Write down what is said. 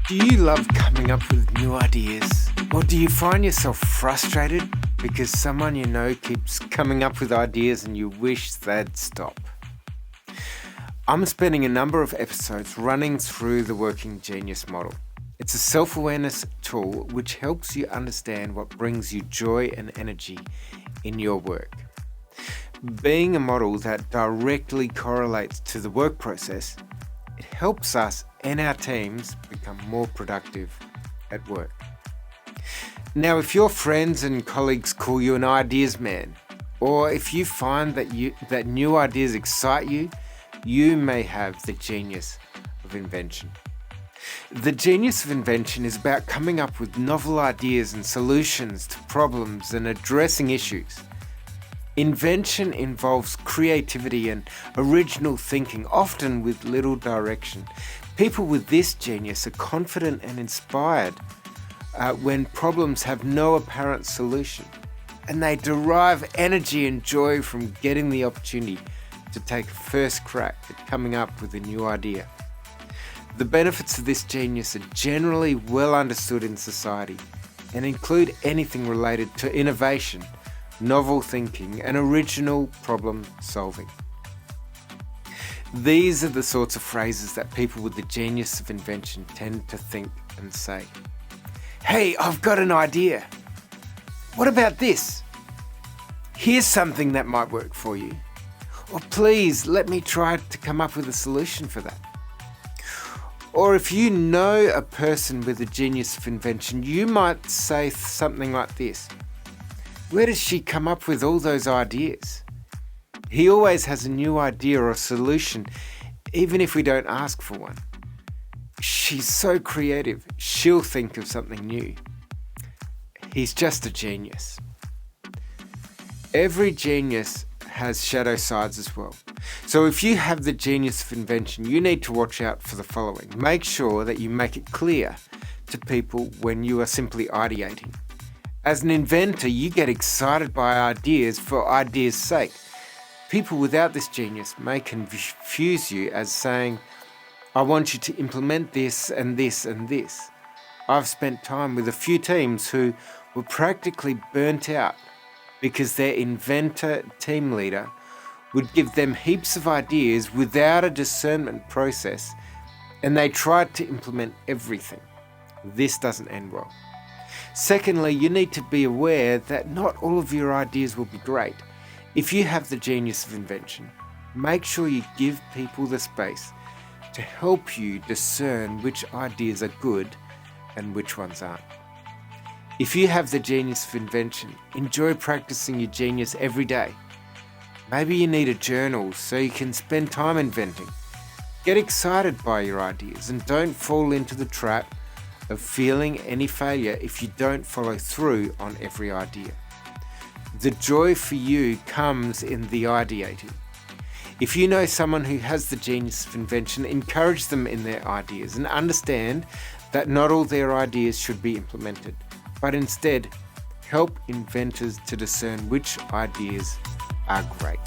Do you love coming up with new ideas? Or do you find yourself frustrated because someone you know keeps coming up with ideas and you wish they'd stop? I'm spending a number of episodes running through the Working Genius model. It's a self-awareness tool which helps you understand what brings you joy and energy in your work. Being a model that directly correlates to the work process, it helps us and our teams become more productive at work. Now, if your friends and colleagues call you an ideas man, or if you find that new ideas excite you, you may have the genius of invention. The genius of invention is about coming up with novel ideas and solutions to problems and addressing issues. Invention involves creativity and original thinking, often with little direction. People with this genius are confident and inspired when problems have no apparent solution, and they derive energy and joy from getting the opportunity to take a first crack at coming up with a new idea. The benefits of this genius are generally well understood in society and include anything related to innovation, novel thinking, and original problem solving. These are the sorts of phrases that people with the genius of invention tend to think and say. Hey, I've got an idea. What about this? Here's something that might work for you. Or please let me try to come up with a solution for that. Or if you know a person with a genius of invention, you might say something like this. Where does she come up with all those ideas? He always has a new idea or solution, even if we don't ask for one. She's so creative, she'll think of something new. He's just a genius. Every genius has shadow sides as well. So if you have the genius of invention, you need to watch out for the following. Make sure that you make it clear to people when you are simply ideating. As an inventor, you get excited by ideas for ideas' sake. People without this genius may confuse you as saying, I want you to implement this and this and this. I've spent time with a few teams who were practically burnt out because their inventor team leader would give them heaps of ideas without a discernment process, and they tried to implement everything. This doesn't end well. Secondly, you need to be aware that not all of your ideas will be great. If you have the genius of invention, make sure you give people the space to help you discern which ideas are good and which ones aren't. If you have the genius of invention, enjoy practicing your genius every day. Maybe you need a journal so you can spend time inventing. Get excited by your ideas and don't fall into the trap of feeling any failure if you don't follow through on every idea. The joy for you comes in the ideating. If you know someone who has the genius of invention, encourage them in their ideas and understand that not all their ideas should be implemented, but instead help inventors to discern which ideas are great.